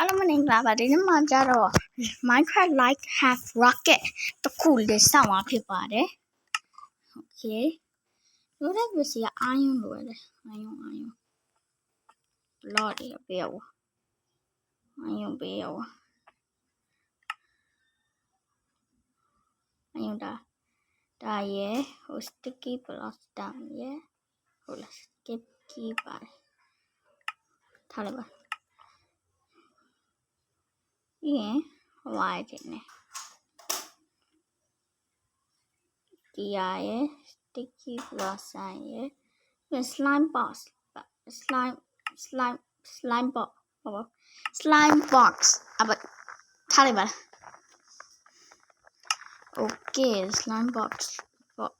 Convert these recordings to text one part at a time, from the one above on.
အားလုံးမင်္ဂလာပါဒီနေ့မှာကြတော့ Minecraft like have rocket တခုလေးစောင့်မှာဖြစ်ပါတယ် Okay လိုတဲ့ပစ္စည်းကအာယုံလိုရတယ်အာယုံ block တွေပေးရအာယုံပေးရအာယုံဒါရဲ့ဟို sticky block တောင်းရဲ့ဟုတ်လား sticky ပါတယ်ထားလိုက်ပါYeah, why didn't it? Yeah, sticky blossom, yeah. The slime box, slime box, slime box. But tell me about. Okay, slime box. What?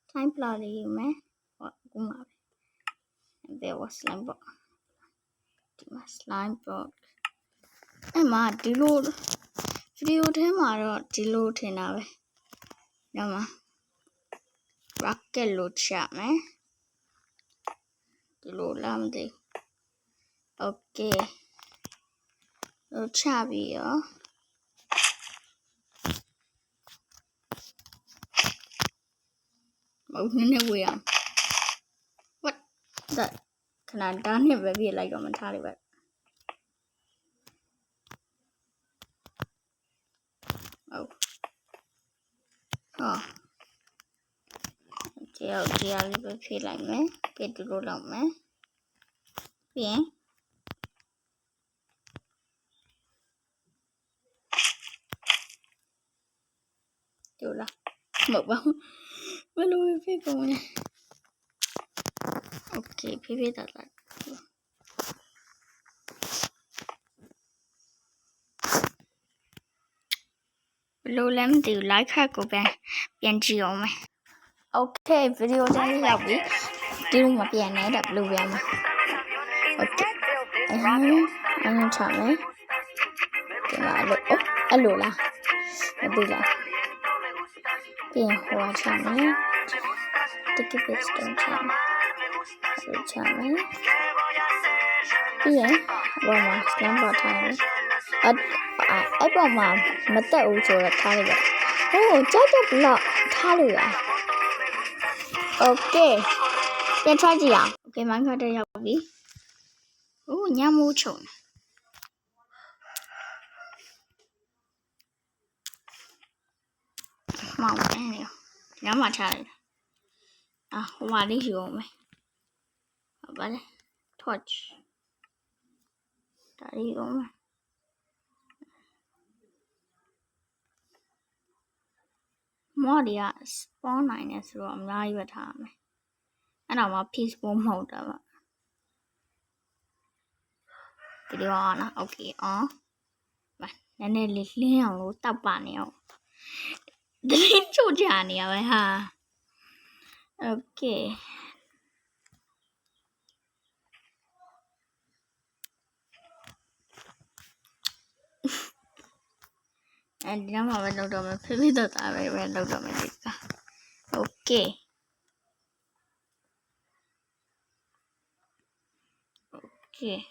Slime bloody, you may. What? There was slime box. Slime box. Emma, deload. Video him or deload in our Nama rocket load shot, man. Deload lamdy. Okay. Load chabby, Moving away. What? That can I done it very like on my Taliban? Oh. Oh. Okay, I'll leave a feel like me. Get to roll out me. Yeah. Do la. Một bóng. Mới lui phía cùng nha. Okay, phía đặt lại. Lâu lắm thì like khác của bạn chiều mày. Ok, video đây là bị tiêu mà bạn này đập lưu vào mà. Ok. Anh chọn đấy. Cái là được. Alo là. Đi lại. Tiền hoa chọn đấy. Sticky piston chọn. Chọn đấy. Cái gì? Bỏ mà slime bỏ thang đấy. Ấy bỏ mà mất tay ủ chỗ là thang đấy. Chắc là thang đấy à? Ok. Bạn try gì à? Ok, mang qua đây học đi. Nhà mua trộn. Màu này nè. Nhắm mà trời. Hoa đi hiểu mày. Bắt đây. Torch. Đã đi hiểu mày. Mua đi à. Spawn này nè. Rồi ông ra đi vào thả mày. Anh nào mà peaceful mode đó. Video on á. Ok, on. Và nên lịch liên lúc tập bản này. Đến chỗ trả này vậy hả? Ok. And now I'm going to do my favorite I went out of my Okay. Okay.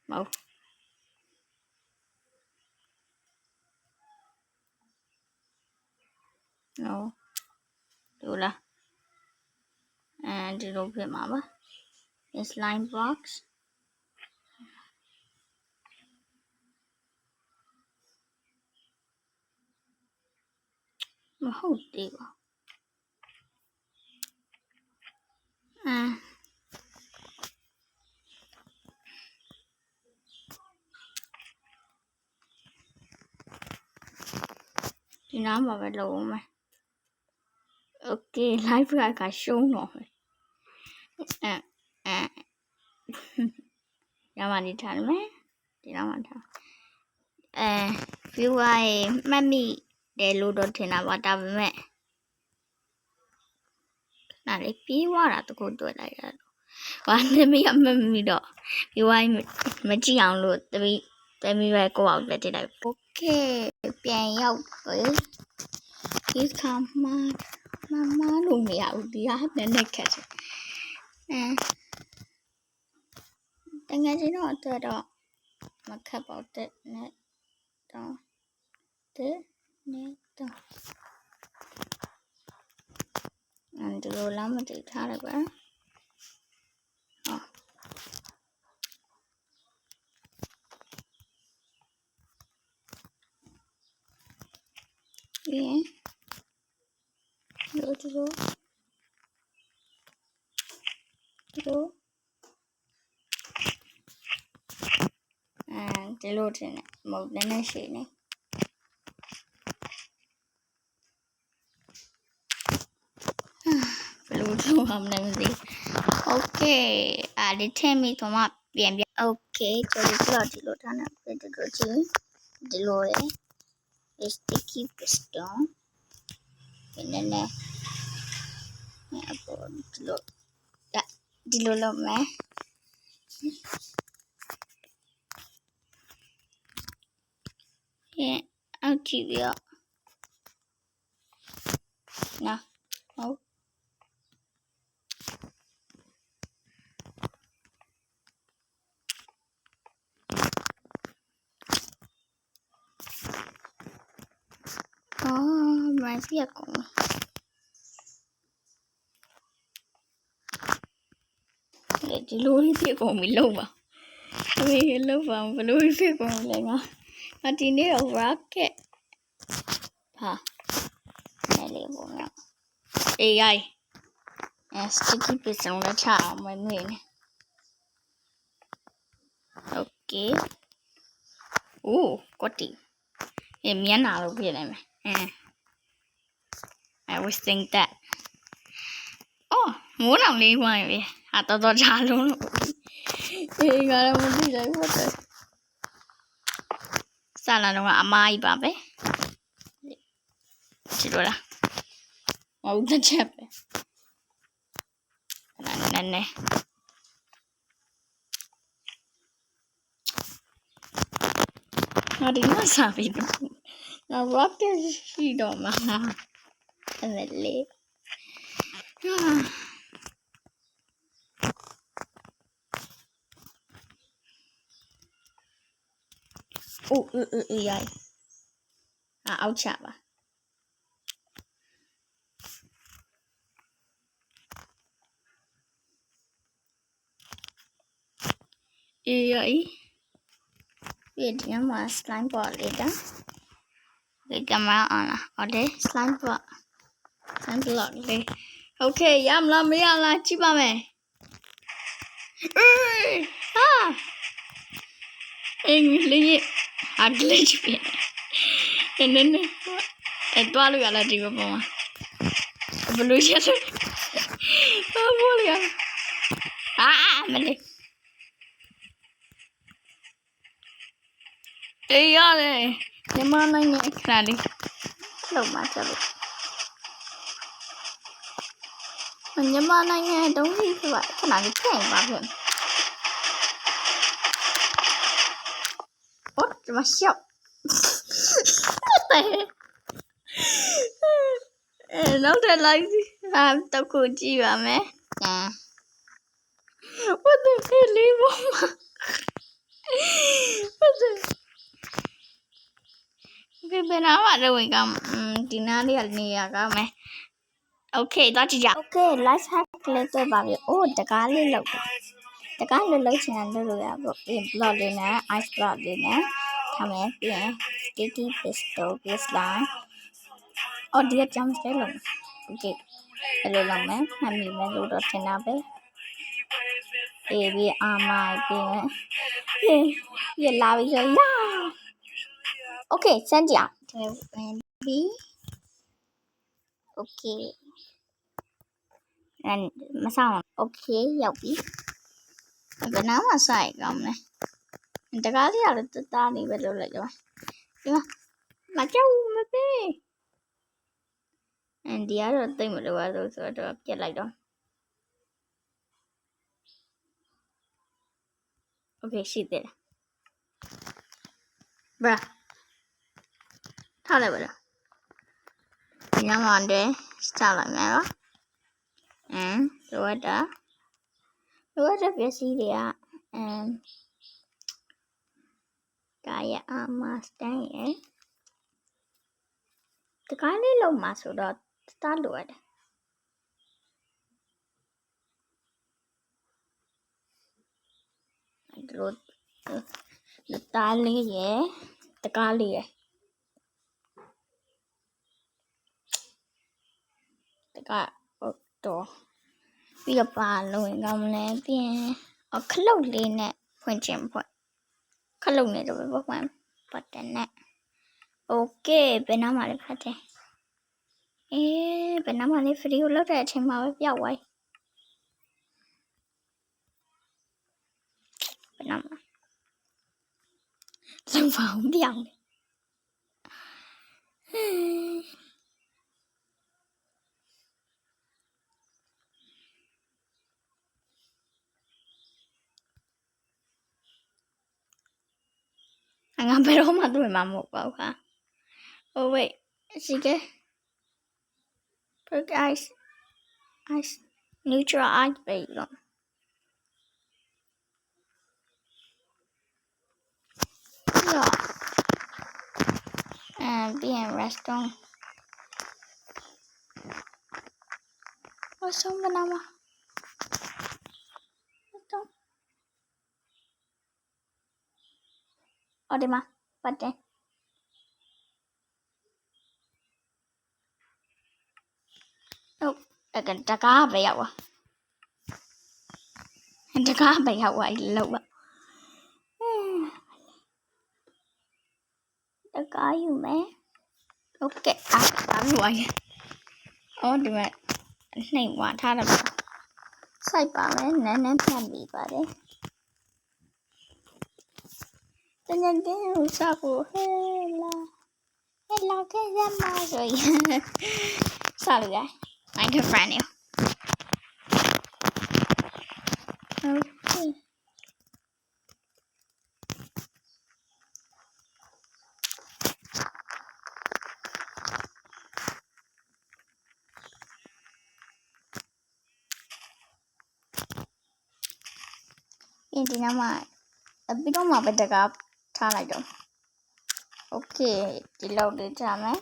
Wow. No. Do la. And it open mama. The slime box. Hold it. Thì nó mà phải lộ mà. Ok, live ra cả show rồi. Ra mà đi thẳng mấy. Thì nó mà thẳng. View ai mami để lưu đồ thì nào vào đọc mẹ. Nào để phí quá là tôi cũng tuổi lại ra. Và nên bây giờ mami đó. View ai mà chỉ ăn luôn. Tại vì vậy cô bảo là thế này. Ok, bạn yêu với cái khám mama luôn mẹ đi hát đến đây kẹt. ငယ်ချင်းတော့အတွက်တော့မခက်ပါဘူးနဲ့တော့နဲ့တော့ဒီလိုလားမသိထားတယ်ကွာဒီလိုတင်နေမဟုတ်နည်းနည်းရှိနေဘယ်လိုလုပ်အောင်လဲမသိ Okay ဒီထည့်မိတော့မှပြန်ပြ Okay ကျွန်တော်ဒီလိုထားနေပြီဒီလိုလေ sticky piston နည်းနည်းအခုဒီလိုလုပ်မယ်အောက်ကြည့်ပြီးတော့နော်ဟုတ်မစီရကုန်ဒီလိုလေးဖြစ်ကုန်ပြီလုံးပါလုံးပါဘလို့ဖြစ်ကုန်လဲငါဒီနေ့တော့ rocket အဲ့လေးပေါ့နော် AI sticky piston လက်ချအောင်မနေနဲ့ Okay ကွတ်တီမျက်နှာလို့ဖြစ်နေမယ်I was think that မိုးနောင်လေးဝိုင်းပဲတော်ချလုံးလို့ငါတော့မသိလိုက်ဘူးစလာတော့အမားကြီးပါပဲဒီလိုလားမဟုတ်တဲ့ချက်ပဲနည်းနည်းဒီမှာစားပြီးတော့ငါ rocket ရှိတော့မှာအဲ့လေရိုက်အောက်ချပါရိုက်ဒီမှာ slime ball လေးတာဒီကင်မရာon လားဟုတ်တယ် slime ball လေး Okay ရမလားမရလားကြည့်ပါမယ်အင်္ဂလိပ်အဂလိပ်ပဲနည်းတွားလို့ရလားဒီပေါ်မှာဘလို့ရလဲဘောလေးမလေးရတယ်မြန်မာနိုင်ငံခဏလေးလောက်မှကြလို့မြန်မာနိုင်ငံတုံးကြီးဆိုတော့ခဏလေးချိန်ပါဖြစ်ဒီမှာရှောက်နောက်ထပ်လိုက်တော့ကိုကြည့်ပါမယ်what the hell လေးပေါ်မှာ ဒီဘယ်နာမှာတော့ဝင်ကဒီနားလေးကနေရကောင်းမယ် Okay တော့ကြည့်ကြ Okay life hack လေးတွေ့ပါပြီတကားလေးလောက်တကားလေးလောက်ချင်တယ်လို့ရပေါ့ပြီး block လေးနဲ့ ice block လေးနဲ့ထားမယ်ပြီးရင် sticky piston baseline ဒီကကြောင်စဲလုံး Okay ဘယ်လိုလုပ်မလဲမှတ်မိမယ်လို့တော့ထင်တာပဲပြီးအာမိုင်ပြီးလာပြီဆိုလာ Okay စမ်းကြည့်ပြီး Okay မဆောင် Okay ရောက်ပြီဘယ်နာမှစိုက်ကောင်းလဲတကားလေးရတယ်တသားနေပဲလုပ်လိုက်တော့ဒီမှာမကြောက်မပေးဒီကတော့တိတ်မလို့ပါလို့ဆိုတော့ပြက်လိုက်တော့ Okay ရှိသေးတယ်ဗာထားလိုက်ပါလားဒီနားမှာတဲ့စလိုက်မယ်နော်လိုအပ်တာပစ္စည်းတွေက ဒါရဲ့အာမစတန်ရဲ့တကားလေးလုံးမှာဆိုတော့စတားလိုရတယ်ဒီလိုတားလေးရဲ့တကားလေးရဲ့တကားတော့ပြီးတော့ပါလို့ရင်ကောင်းမလဲပြီးရင်ခလုတ်လေးနဲ့ဖွင့်ခြင်းဖွင့်ခလုတ်နဲ့တော့ပဲဖွင့်ပတ်တယ်နဲ့โอเคဘယ်နားမှာလဲဖတ်တယ်ဘယ်နားမှာလဲဗီဒီယိုလောက်တဲ့အချိန်မှာပဲပြောက်သွားဘယ်နားမှာလုံးဝမပြောင်းငါဘယ်တော့မှတွေ့မှာမဟုတ်ပါဘူးဟာ Oh wait ရှိကဲ Perk ice neutral ice ပဲရောပြီးရင် restaurant ဆုံးမနာမဒီမှာပတ်တယ်တကားပဲရောက်သွားလောက်ပါတကားယူမယ်โอเคဒါလိုရဒီမှာနှိမ်ဝါထားတယ်စိုက်ပါမယ်နန်းဖြတ်ပြီးပါတယ်တကယ်ကိုစားဖို့ဟဲလာခဲ့ရမှာဆိုရင်စားလို့ရတယ် My good friend you okay ဒီနားမှာပြီးတော့မှပဲတကားထားလိုက်တော့ Okay ဒီလောက်လေးထားမယ်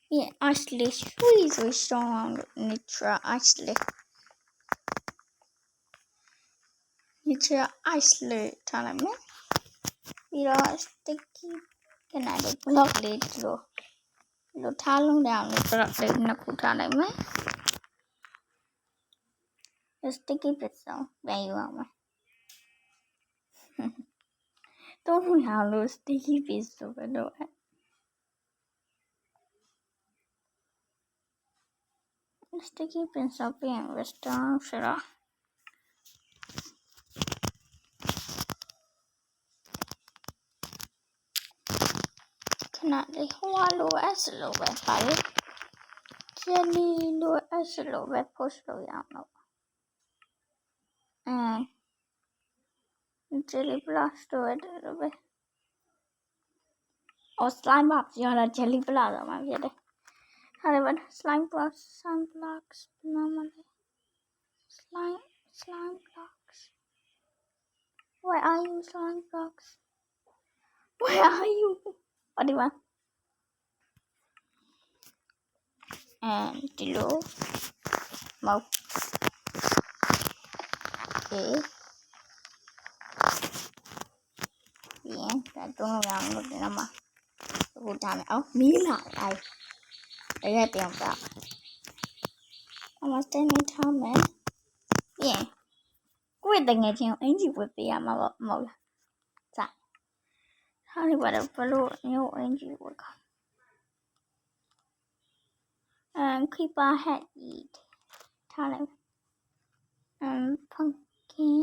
ပြီးရင် Ashley ဆွေးရှောင်းအောင် Nitra Ashley ထားလိုက်မယ်ပြီးတော့ sticky ခဏလေး block လေးလိုထားလုံးတဲ့အောင် block လေးနှစ်ခုထားလိုက်မယ် sticky ပစ်ဆောင်ပြန်ယူအောင်မယ်တော့မရလို့ sticky ပစ်ဆိုပဲတော့sticky ပစ်ဆောင်ပြန် restaurant ဆိုတော့ခဏလေးဟိုလို S လိုပဲပါလေ jelly လို S လိုပဲ post လုပ်ရအောင်လို့jelly plus တော့လိုပဲ slime box ရတာ jelly plus တော့မှဖြစ်တယ်ဟာလေ slime blocks slime blocks where are you slime blocks where are you ဒီမှာဒီလိုမောက်bien ဒါတုံးလို့ရအောင်လို့ဒီမှာအခုထားမယ်မီးလာလိုက်တရက်ပြောင်းစားအမစတင်းနေထားမယ်bien ကိုယ့်တငယ်ချင်းကိုအင်ဂျီဝတ်ပေးရမှာပေါ့မဟုတ်လားစထားလိုက်ပါတော့ဘလို့မျိုးအင်ဂျီဝတ်creeper head eat ထားလိုက်pumpkin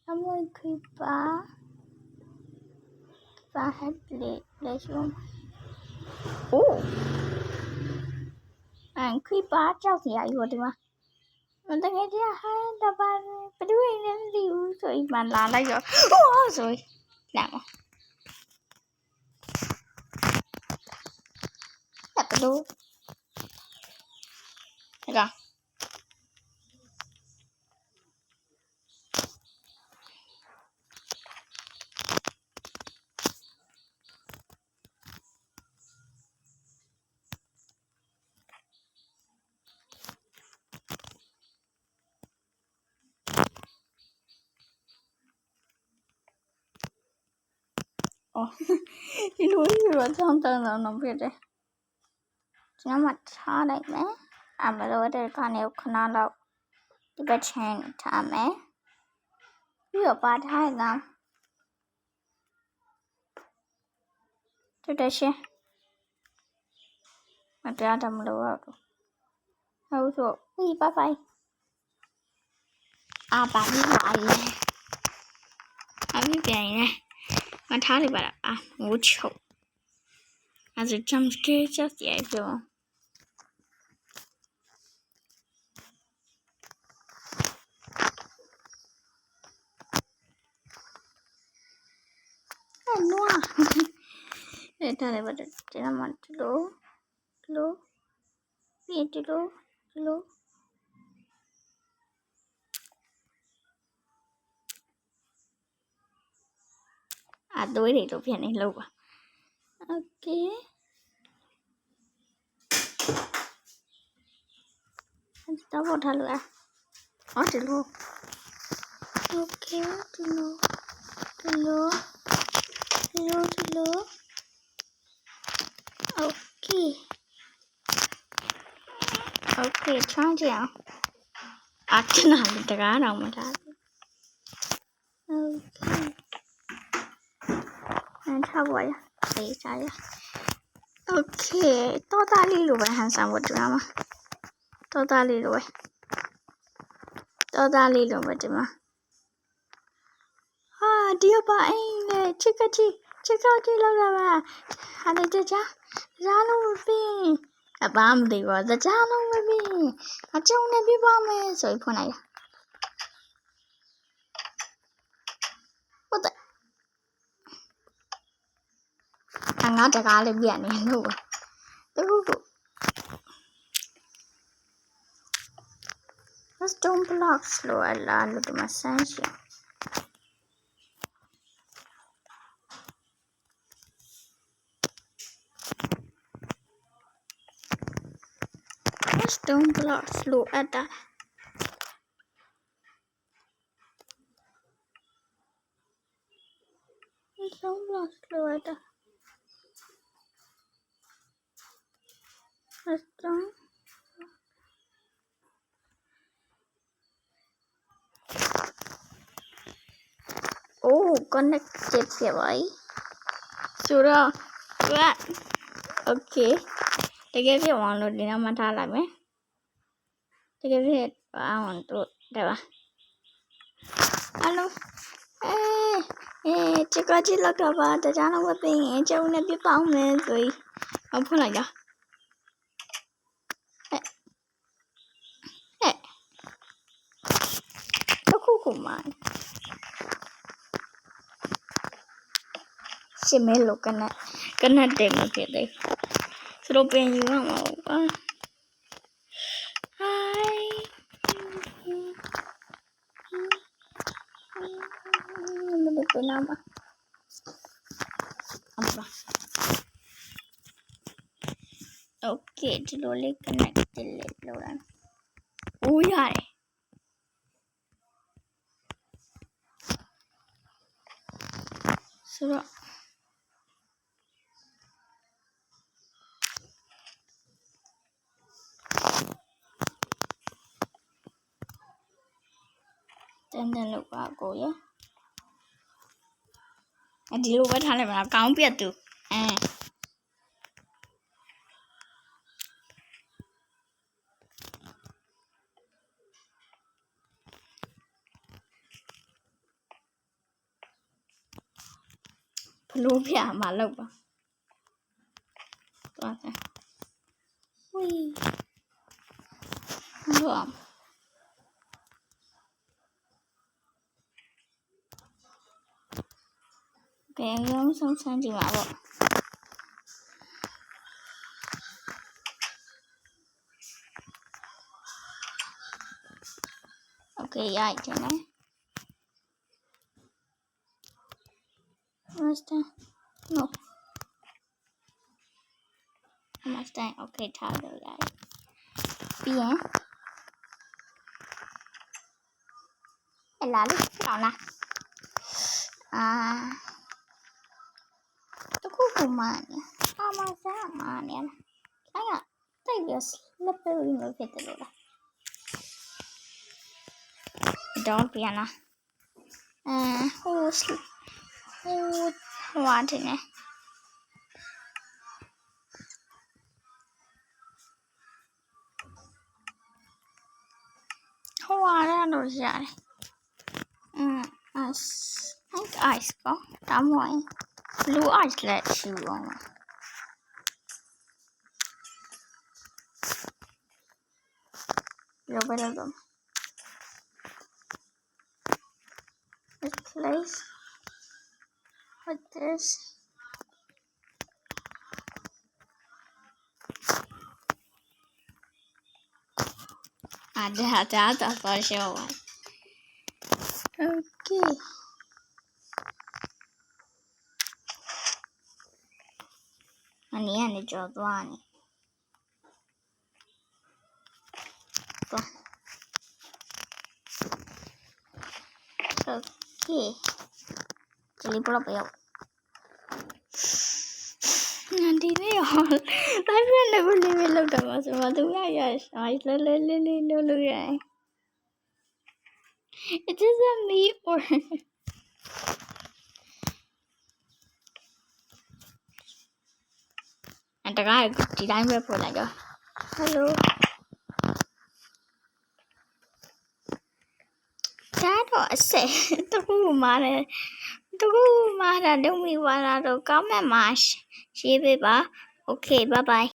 someone creeper head let's go oh creeper ကြောက်စရာကြီးဟိုဒီမှာတကယ်ကြီးဟာတပါဘယ်လိုလဲမသိဘူးဆိုပြီးမှလာလိုက်ရောဆိုလာမဘယ်လို အော်ဒီလိုကြီးတော့ချောင်းတန်းတော့ဖြစ်တယ်ကျွန်တော်မှထားလိုက်မယ်မလိုတဲ့ကနေခဏလောက်ဒီဘက်ချမ်းထားမယ်ပြီးတော့ပါထားရအောင်တက်ရှင်မတရားတယ်မလို့တော့ဟုတ်ဆိုဝီဘိုင်ဘိုင်ပါပြီပါလေအမိပြန်ရင်မထားလိုက်ပါလားငိုးချုပ်အဲ့ဒါ jump scare ချက်ရပြောနွားအဲ့ဒါလည်းပါတယ်ကျွန်တော်မှဒီလိုပြီးဒီလိုသွေးတွေလို့ဖြစ်နေလို့ပါโอเคတော့ထားလို့ဒီလိုโอเคဒီလိုโอเคချမ်းကြအောင်တနားတကားတော့မထားဘူးโอเคထားပါရအေးစားရโอเคတော့သားလေးလိုပဲဟန်ဆောင်ဖို့ဒီမှာတော့သားလေးလိုပဲဒီမှာဒီပါအိမ်နဲ့ချစ်ကောက်ကြီးလောက်လာပါဟာလေကြားလုံးမပြင်းဘာမှမသိဘူးကြားလုံးမပြင်းအကျုံနဲ့ပြပါမယ်ဆိုပြီးဖွင့်လိုက်ဟုတ်တယ်ငါတကားလေးပြနေလို့stone blocks လို့လို့ဒီမှာစမ်းရှင်းstone blocks လို့stone blocks လို့stone connected ဖြစ်ပါပြီဆိုတော့โอเคတကယ်ဖြစ်အောင်လို့ဒီနောက်မှထားလိုက်မယ်တကယ်ဖြစ်အောင်တို့တယ်ပါအလုံးချစ်ကောက်ကြီးလောက်တော့ပါကြားလုံးမပြင်းရင်ကျုံနဲ့ပြပောင်းမယ်ဆိုပြီးဖွင့်လိုက်တာခုမှရှင်းမဲလို့ကနတ်တယ်မဖြစ်သေးဆိုတော့ပြန်ယူရမှာပါမလို့ပြန်လာမှာโอเคဒီလိုလေး connected လေးလုပ်လိုက်ရတယ်ဆိုတော့တန်းလောက်ပါကိုရဒီလိုပဲထားလိုက်ပါကောင်းပြတ်သူဘလို့ပြမှာလောက်ပါသွားတယ်ဝီလောဘယ်လုံးဆုံးဆန်းကြည့်ပါတော့โอเคရိုက်တယ်နော် Master no Master โอเคထားလို့ရတယ်ပြီးရင်လာလို့ကောင်းလား ကိုမနေအာမစားမနေအဲ့ကတိတ်ပြီးလက်ပေးပြီးလို့ဖြစ်တယ်လို့လားတော့ပြန်လာဟိုဝါတယ်နဲ့ဟိုဝါရလို့ရတယ်ice ကောဒါမှမဟုတ် blue ice လက်ရှိအောင်ရောပဲတော့ replace with this ada for sure okay anh ấy này cho tôi này okay jadi pula bayar nanti ni tapi anda boleh belok dah masuk batu ya saya lalu ya it isn't me or anda kan di dalam berapa lagi hello Đó sẽ tôi mà là đông mi vào là đồ có mà share với bà. Ok, bye bye.